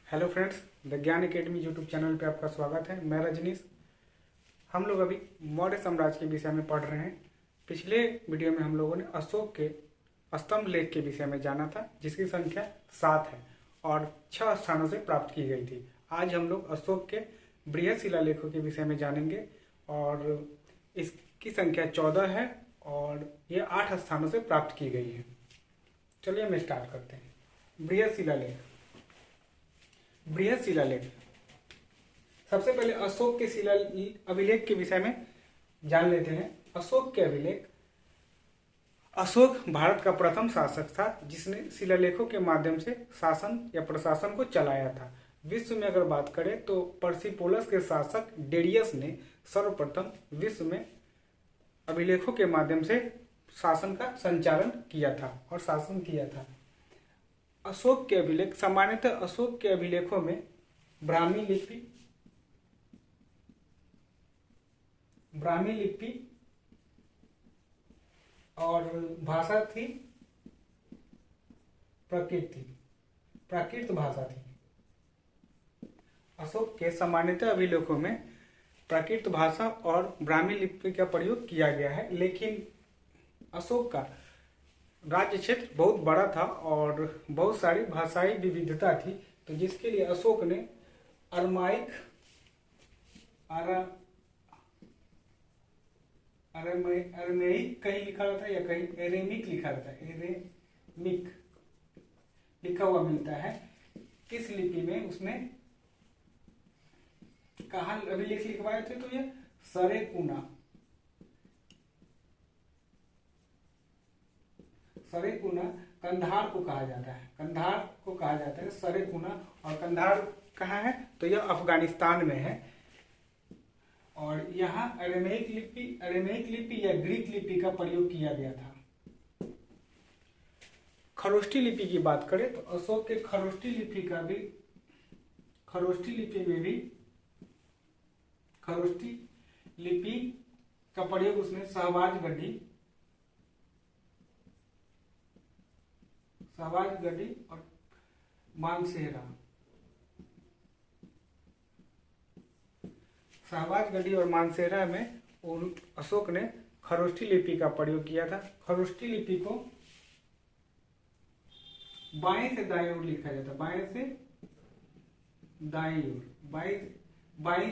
Hello friends, the ज्ञान academy YouTube channel पे आपका स्वागत है। मैं रजनीश। हम लोग अभी मौर्य साम्राज्य के विषय में पढ़ रहे हैं। पिछले वीडियो में हम लोगों ने अशोक के स्तंभ लेख के विषय में जाना था, जिसकी संख्या 7 है और 6 स्थानों से प्राप्त की गई थी। आज हम लोग अशोक के बृहद शिलालेखों के विषय में जानेंगे और इसकी संख्या 14 है और ये 8 स्थानों से प्राप्त की गई है। चलिए हम स्टार्ट करते हैं। बृहद शिलालेख। बृहद शिलालेख, सबसे पहले अशोक के शिला अभिलेख के विषय में जान लेते हैं। अशोक के अभिलेख। अशोक भारत का प्रथम शासक था जिसने शिलालेखों के माध्यम से शासन या प्रशासन को चलाया था। विश्व में अगर बात करें तो पर्सिपोलस के शासक डेरियस ने सर्वप्रथम विश्व में अभिलेखों के माध्यम से शासन का संचालन किया था और शासन किया था। अशोक के अभिलेख, सामान्यतः अशोक के अभिलेखों में ब्राह्मी लिपि और भाषा थी प्राकृत भाषा थी। अशोक के सामान्यतः अभिलेखों में प्राकृत भाषा और ब्राह्मी लिपि का प्रयोग किया गया है, लेकिन अशोक का राज्य क्षेत्र बहुत बड़ा था और बहुत सारी भाषाई विविधता थी, तो जिसके लिए अशोक ने अरमेइक कहीं लिखा हुआ था या कहीं एरेमिक लिखा रहता है। एरेमिक लिखा हुआ मिलता है। किस लिपि में उसने कहाँ अभिलेख लिखवाए थे? तो ये सरेकुना कंधार को कहा जाता है। कंधार को कहा जाता है सरेकुना। और कंधार कहाँ है? तो यह अफगानिस्तान में है। और यहाँ अरेमेइक लिपि या ग्रीक लिपि का प्रयोग किया गया था। खरोष्ठी लिपि की बात करें तो अशोक के खरोष्ठी लिपि का प्रयोग उसने सहवाज गढ़ी और मानसेरा में अशोक ने खरोष्ठी लिपि का प्रयोग किया था। खरोष्ठी लिपि को बाएं से दाएं ओर लिखा जाता है। बाएं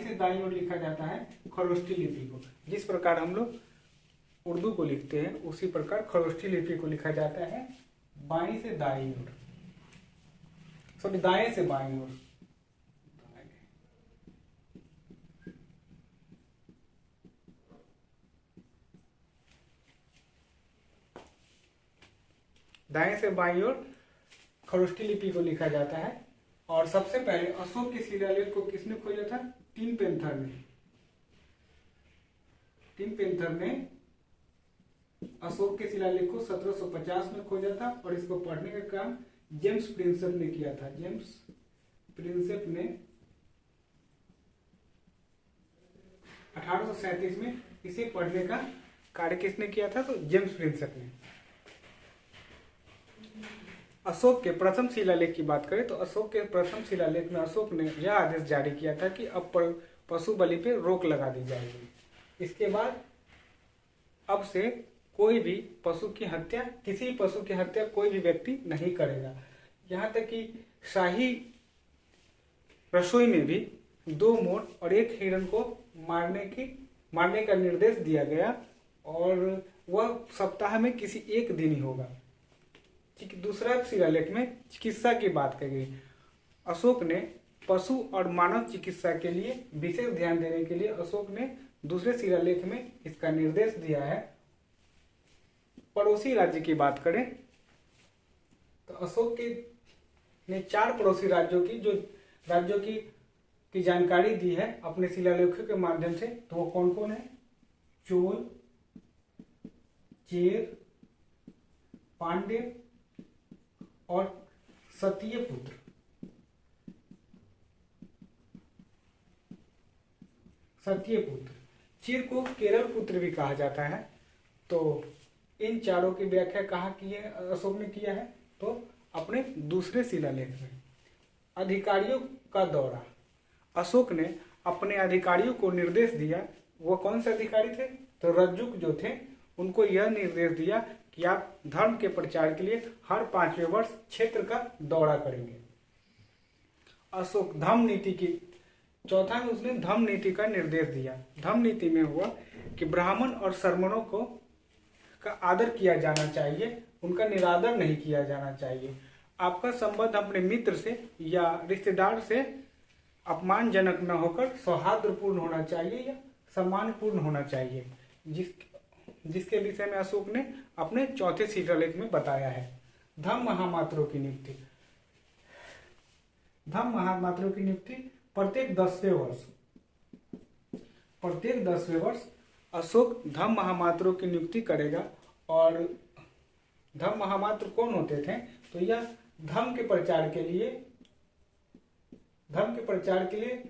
से दाएं ओर लिखा जाता है खरोष्ठी लिपि को। जिस प्रकार हम लोग उर्दू को लिखते हैं उसी प्रकार खरोष्ठी लिपि को लिखा जाता है बाएं से दाएं ओर, सॉरी दाएं से बाएं ओर। दाएं से बाईं ओर खरोष्ठी लिपि को लिखा जाता है। और सबसे पहले अशोक के शिलालेख को किसने खोजा था? टिम पेंथर ने अशोक के शिलालेख को 1750 में खोजा था और इसको पढ़ने का काम जेम्स प्रिंसेप ने किया था। जेम्स प्रिंसेप ने 1837 में इसे पढ़ने का कार्य किसने किया था? तो जेम्स प्रिंसेप ने। अशोक के प्रथम शिलालेख की बात करें तो अशोक के प्रथम शिलालेख में अशोक ने यह आदेश जारी किया था कि अब पशु बलि पे रोक लगा दी जाएगी। इसके बाद अब से कोई भी किसी पशु की हत्या कोई भी व्यक्ति नहीं करेगा। यहाँ तक कि शाही रसोई में भी 2 मोर और 1 हिरण को मारने का निर्देश दिया गया और वह सप्ताह में किसी एक दिन ही होगा। दूसरा शिलालेख में चिकित्सा की बात की गई। अशोक ने पशु और मानव चिकित्सा के लिए विशेष ध्यान देने के लिए अशोक ने दूसरे शिलालेख में इसका निर्देश दिया है। पड़ोसी राज्य की बात करें तो अशोक ने 4 पड़ोसी राज्यों की जानकारी दी है अपने शिलालेखों के माध्यम से। तो वो कौन कौन है? चोल, चेर, पांड्य और सत्यपुत्र। चीर को केरल पुत्र भी कहा जाता है। तो इन चारों की व्याख्या कहाँ की है? अशोक ने किया है तो अपने दूसरे शिलालेख में। अधिकारियों का दौरा। अशोक ने अपने अधिकारियों को निर्देश दिया, वो कौन से अधिकारी थे, तो रज्जुक जो थे, उनको यह निर्देश दिया कि आप धर्म के प्रचार के लिए हर 5वें वर्ष क्षेत्र का दौरा करेंगे। अशोक धम्म नीति की चौथा में उसने धम्म नीति का निर्देश दिया। धम्म नीति में हुआ कि ब्राह्मण और शर्मणों को का आदर किया जाना चाहिए, उनका निरादर नहीं किया जाना चाहिए। आपका संबंध अपने मित्र से या रिश्तेदार से अपमानजनक न होकर सौहार्दपूर्ण होना चाहिए या सम्मानपूर्ण होना चाहिए, जिसके विषय में अशोक ने अपने चौथे शिलालेख में बताया है। धम्म महामात्रों की नियुक्ति। धम्म महामात्रों की नियुक्ति प्रत्येक 10वें वर्ष अशोक धम्म महामात्रों की नियुक्ति करेगा। और धम्म महामात्र कौन होते थे, तो यह धम्म के प्रचार के लिए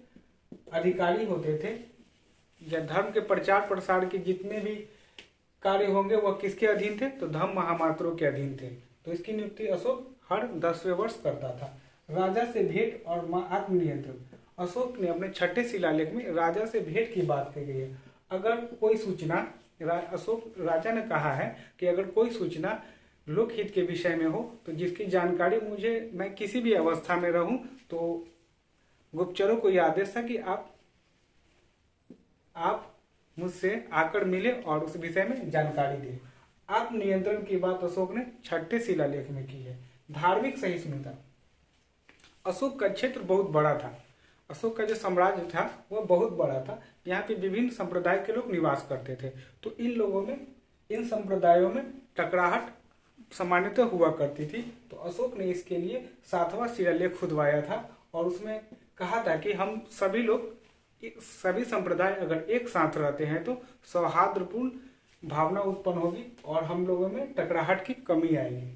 अधिकारी होते थे, या धर्म के प्रचार प्रसार के जितने भी कार्य होंगे वह किसके अधीन थे, तो धम्म महामात्रों के अधीन थे। तो इसकी नियुक्ति अशोक हर 10वें वर्ष करता था। राजा से भेंट और आत्मनियंत्रण। अशोक ने अपने छठे शिलालेख में राजा से भेंट की बात कही गई है। अगर कोई सूचना, राजा ने कहा है कि अगर कोई सूचना लोकहित के विषय में हो तो जिसकी जानकारी मैं किसी भी अवस्था में रहूं, तो गुप्तचरों को यह आदेश था कि आप मुझसे आकर मिले और उस विषय में जानकारी दें। आत्मनियंत्रण की बात अशोक ने छठे शिलालेख में की है। धार्मिक सहिष्णुता। अशोक का क्षेत्र बहुत बड़ा था। अशोक का जो साम्राज्य था वह बहुत बड़ा था। यहाँ पे विभिन्न संप्रदाय के लोग निवास करते थे, तो इन संप्रदायों में टकराहट सामान्यतः हुआ करती थी। तो अशोक ने इसके लिए 7वां शिलालेख खुदवाया था और उसमें कहा था कि हम सभी संप्रदाय अगर एक साथ रहते हैं तो सौहार्दपूर्ण भावना उत्पन्न होगी और हम लोगों में टकराहट की कमी आएगी।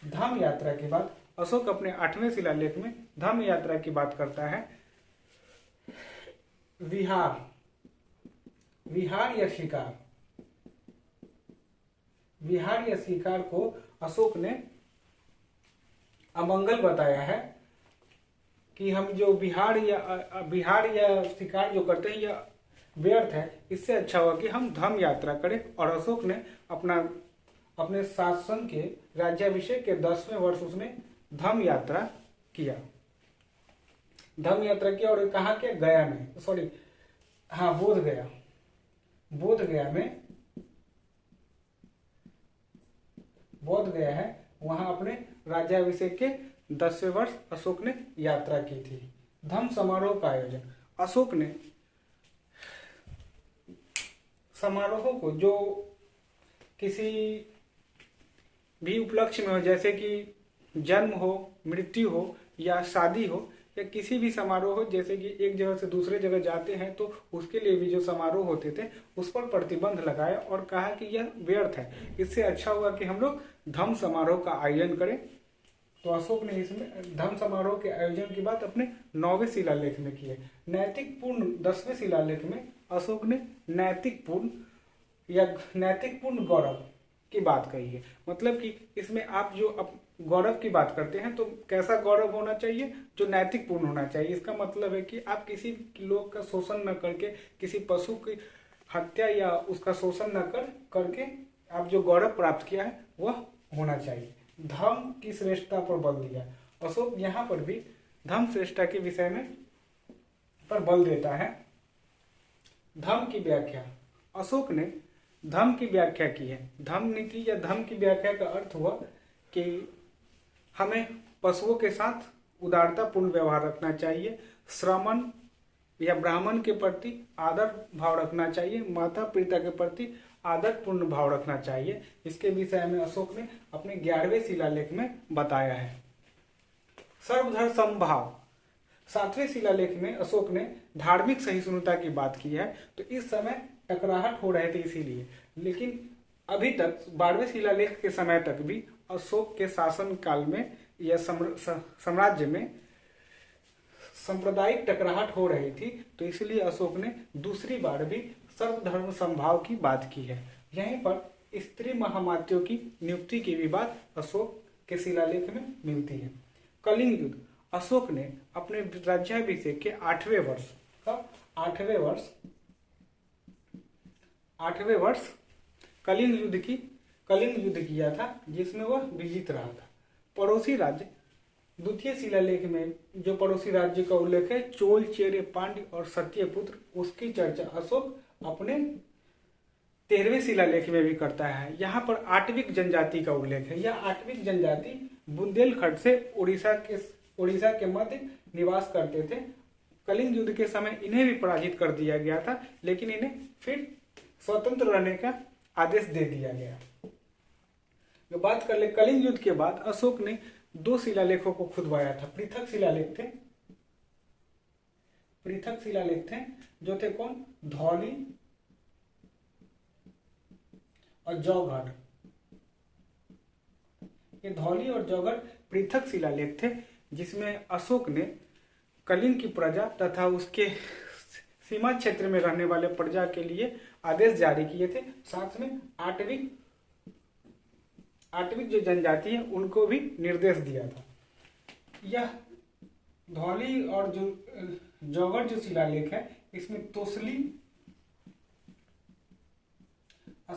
धम्म यात्रा के बाद अशोक अपने 8वें शिलालेख में धम्म यात्रा की बात करता है। विहार या शिकार को अशोक ने अमंगल बताया है कि हम जो विहार या शिकार जो करते हैं यह व्यर्थ है। इससे अच्छा हुआ कि हम धम्म यात्रा करें। और अशोक ने अपने शासन के राज्याभिषेक के 10वें वर्ष उसने धम्म यात्रा किया। और कहा कि गया में, बोध गया है, वहां अपने राज्याभिषेक के 10वें वर्ष अशोक ने यात्रा की थी। धम्म समारोह का आयोजन। अशोक ने समारोहों को जो किसी भी उपलक्ष्य में हो, जैसे कि जन्म हो, मृत्यु हो या शादी हो या किसी भी समारोह हो, जैसे कि एक जगह से दूसरे जगह जाते हैं तो उसके लिए भी जो समारोह होते थे उस पर प्रतिबंध लगाया और कहा कि यह व्यर्थ है। इससे अच्छा हुआ कि हम लोग धम्म समारोह का आयोजन करें। तो अशोक ने इसमें धम्म समारोह के आयोजन की बात अपने 9वें शिलालेख में की है। नैतिक पूर्ण 10वें शिलालेख में अशोक ने नैतिक पूर्ण गौरव की बात कही है। मतलब कि इसमें आप जो गौरव की बात करते हैं तो कैसा गौरव होना चाहिए, जो नैतिक पूर्ण होना चाहिए। इसका मतलब है कि आप किसी लोग का शोषण न करके, किसी पशु की हत्या या उसका शोषण न करके आप जो गौरव प्राप्त किया है वह होना चाहिए। धर्म की श्रेष्ठता पर बल दिया। अशोक यहाँ पर भी धर्म श्रेष्ठता के विषय में पर बल देता है। धर्म की व्याख्या। अशोक ने धर्म की व्याख्या की है। धम्म नीति या धर्म की व्याख्या का अर्थ हुआ कि हमें पशुओं के साथ उदारतापूर्ण व्यवहार रखना चाहिए, श्रमण या ब्राह्मण के प्रति आदर भाव रखना चाहिए, माता पिता के प्रति आदरपूर्ण भाव रखना चाहिए। इसके विषय में अशोक ने अपने 11वें शिलालेख में बताया है। सर्वधर्म समभाव। 7वें शिलालेख में अशोक ने धार्मिक सहिष्णुता की बात की है। तो इस समय टकराहट हो रहे थे इसीलिए, लेकिन अभी तक 12वें शिलालेख के समय तक भी अशोक के शासन काल में या साम्राज्य में सांप्रदायिक टकराहट हो रही थी। तो इसलिए अशोक ने दूसरी बार भी सर्वधर्म समभाव की बात की है। यहीं पर स्त्री महामात्यों की नियुक्ति की भी बात अशोक के शिलालेख में मिलती है। कलिंग युद्ध। अशोक ने अपने राज्याभिषेक के 8वें वर्ष का 8वें वर्ष कलिंग युद्ध किया था, जिसमें वह विजित रहा था। पड़ोसी राज्य द्वितीय शिलालेख में जो पड़ोसी राज्य का उल्लेख है, चोल, चेरे, पांड्य और सत्यपुत्र, उसकी चर्चा अशोक अपने 13वें शिलालेख में भी करता है। यहाँ पर आटविक जनजाति का उल्लेख है। यह आटविक जनजाति बुंदेलखंड से उड़ीसा के मध्य निवास करते थे। कलिंग युद्ध के समय इन्हें भी पराजित कर दिया गया था, लेकिन इन्हें फिर स्वतंत्र रहने का आदेश दे दिया गया। जो बात कर ले कलिंग युद्ध के बाद अशोक ने 2 शिलालेखों को खुदवाया था। पृथक शिलालेख थे जो थे कौन? धौली और जौगढ़। ये धौली और जौगढ़ पृथक शिलालेख थे, जिसमें अशोक ने कलिंग की प्रजा तथा उसके सीमा क्षेत्र में रहने वाले प्रजा के लिए आदेश जारी किए थे। साथ में आटविक जो जनजाति है उनको भी निर्देश दिया था। यह धौली और जो जौगढ़ जो शिलालेख है, इसमें तोसली और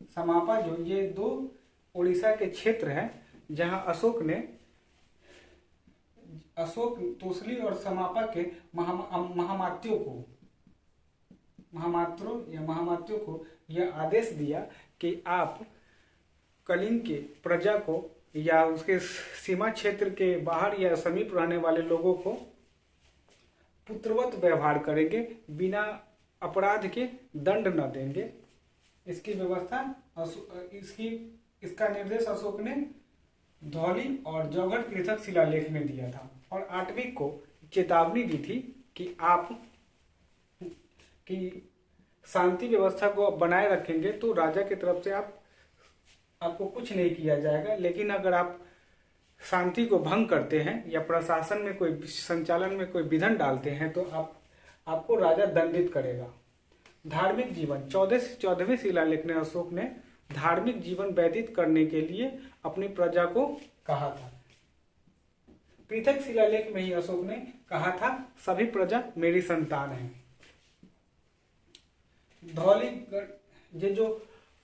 समापा जो ये 2 उड़ीसा के क्षेत्र हैं, जहां अशोक तोसली और समापा के महामात्रों को यह आदेश दिया कि आप कलिंग के प्रजा को या उसके सीमा क्षेत्र के बाहर या समीप रहने वाले लोगों को पुत्रवत व्यवहार करेंगे, बिना अपराध के दंड न देंगे। इसकी व्यवस्था इसका निर्देश अशोक ने धौली और जौगढ़ पृथक शिलालेख में दिया था और आटविक को चेतावनी दी थी कि शांति व्यवस्था को बनाए रखेंगे तो राजा की तरफ से आपको कुछ नहीं किया जाएगा, लेकिन अगर आप शांति को भंग करते हैं या प्रशासन में कोई संचालन में कोई विघन डालते हैं तो आपको राजा दंडित करेगा। धार्मिक जीवन 14वें शिलालेख ने अशोक ने धार्मिक जीवन व्यतीत करने के लिए अपनी प्रजा को कहा था। पृथक शिलालेख में ही अशोक ने कहा था सभी प्रजा मेरी संतान है। धौलीगढ़ ये जो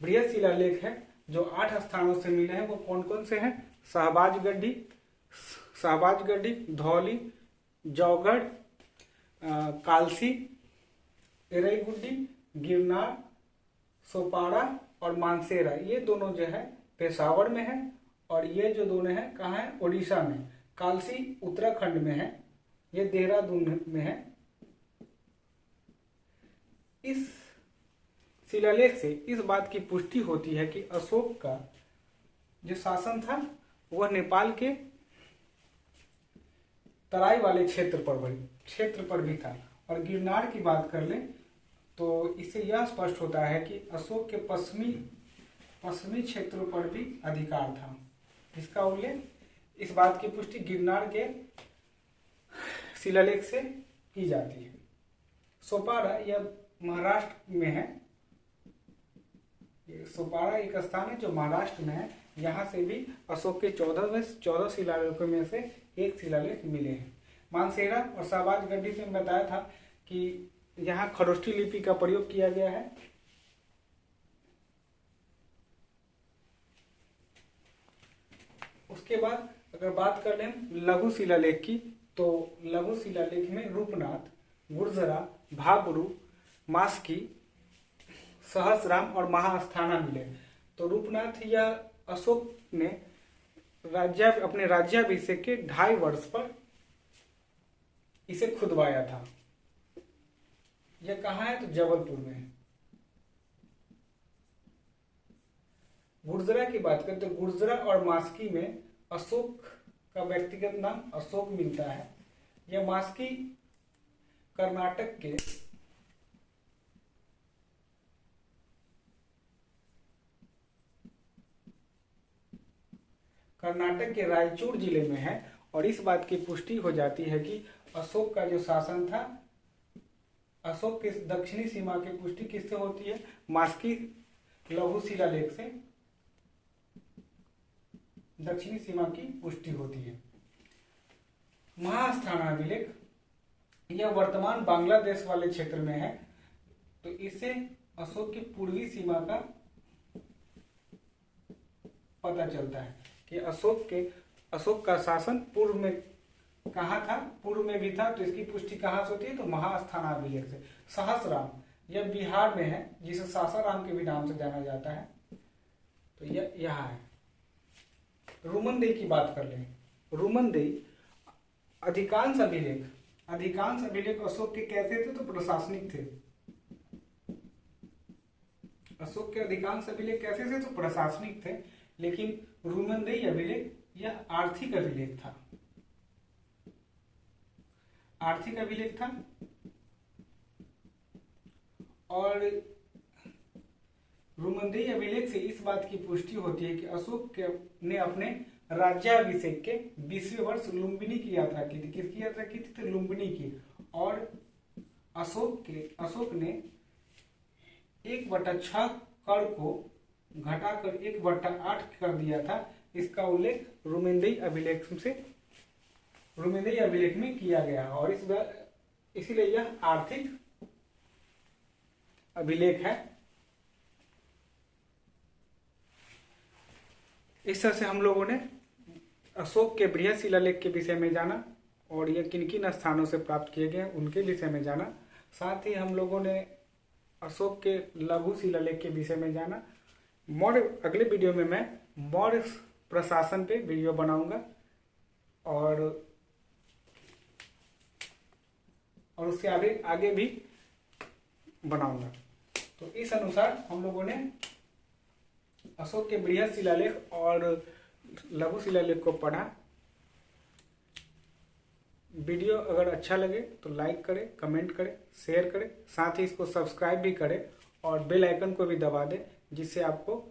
बृहद शिलालेख है जो 8 स्थानों से मिले हैं वो कौन कौन से हैं? शाहबाजगढ़ी, धौली, जौगढ़, कालसी, एरईगुड्डी, गिरनार, सोपारा और मानसेरा। ये दोनों जो है पेशावर में है और ये जो दोनों हैं कहाँ है? उड़ीसा में। कालसी उत्तराखंड में है, ये देहरादून में है। इस शिलालेख से इस बात की पुष्टि होती है कि अशोक का जो शासन था वह नेपाल के तराई वाले क्षेत्र पर भी था। और गिरनार की बात कर लें तो इससे यह स्पष्ट होता है कि अशोक के पश्चिमी क्षेत्रों पर भी अधिकार था। इसका उल्लेख इस बात की पुष्टि गिरनार के शिलालेख से की जाती है। सोपारा यह महाराष्ट्र में है। सोपारा एक स्थान है जो महाराष्ट्र में है। यहाँ से भी अशोक के 14 शिलालेखों में से एक शिलालेख मिले हैं। मानसेरा और शाहबाजगढ़ी से बताया था कि यहाँ खरोष्ठी लिपि का प्रयोग किया गया है। उसके बाद अगर बात कर लें लघु शिलालेख की तो लघु शिलालेख में रूपनाथ, गुर्जरा, भाबरू, मास्की, सहस्राम और महास्थाना मिले। तो रूपनाथ या अशोक ने अपने राज्याभिषेक के 2.5 वर्ष पर इसे खुदवाया था। यह कहाँ है? तो जबलपुर में है। गुर्जरा की बात करें तो गुर्जरा और मास्की में अशोक का व्यक्तिगत नाम अशोक मिलता है। यह मास्की कर्नाटक के रायचूर जिले में है और इस बात की पुष्टि हो जाती है कि अशोक का जो शासन था, अशोक के दक्षिणी सीमा की पुष्टि किससे होती है? मास्की लघु शिलालेख से। दक्षिणी सीमा की पुष्टि होती है। महास्थानाभिलेख यह वर्तमान बांग्लादेश वाले क्षेत्र में है, तो इससे अशोक की पूर्वी सीमा का पता चलता है कि अशोक का शासन पूर्व में कहाँ था, पूर्व में भी था, तो इसकी पुष्टि कहाँ से होती है, तो महास्थानाभिलेख से। सहस्राम यह बिहार में है, जिसे सासाराम के भी नाम से जाना जाता है, तो यह यहाँ है। रुमनदेही की बात कर लें। रुमनदेही अधिकांश अभिलेख अशोक के कैसे थे, तो प्रशासनिक थे। अशोक के अधिकांश अभिलेख कैसे थे, तो प्रशासनिक थे, लेकिन रुमनदेही अभिलेख यह आर्थिक अभिलेख था। आर्थिक अभिलेख था और रुमनदेही अभिलेख से इस बात की पुष्टि होती है कि अशोक ने अपने राज्याभिषेक के 20वें वर्ष लुम्बिनी की यात्रा की थी। किसकी यात्रा की थी, तो लुम्बिनी की। और अशोक ने 1/6 कर को घटाकर 1/8 कर दिया था। इसका उल्लेख रुमनदेही अभिलेख में किया गया और इसीलिए यह आर्थिक अभिलेख है। इस तरह से हम लोगों ने अशोक के बृहद शिलालेख के विषय में जाना और ये किन किन स्थानों से प्राप्त किए गए उनके विषय में जाना। साथ ही हम लोगों ने अशोक के लघु शिलालेख के विषय में जाना। अगले वीडियो में मैं मौर्य प्रशासन पे वीडियो बनाऊंगा और उससे आगे भी बनाऊंगा। तो इस अनुसार हम लोगों ने अशोक के बृहद शिलालेख और लघु शिलालेख को पढ़ा। वीडियो अगर अच्छा लगे तो लाइक करें, कमेंट करें, शेयर करें, साथ ही इसको सब्सक्राइब भी करें और बेल आइकन को भी दबा दें, जिससे आपको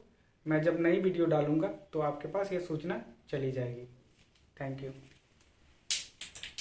मैं जब नई वीडियो डालूंगा तो आपके पास ये सूचना चली जाएगी। Thank you.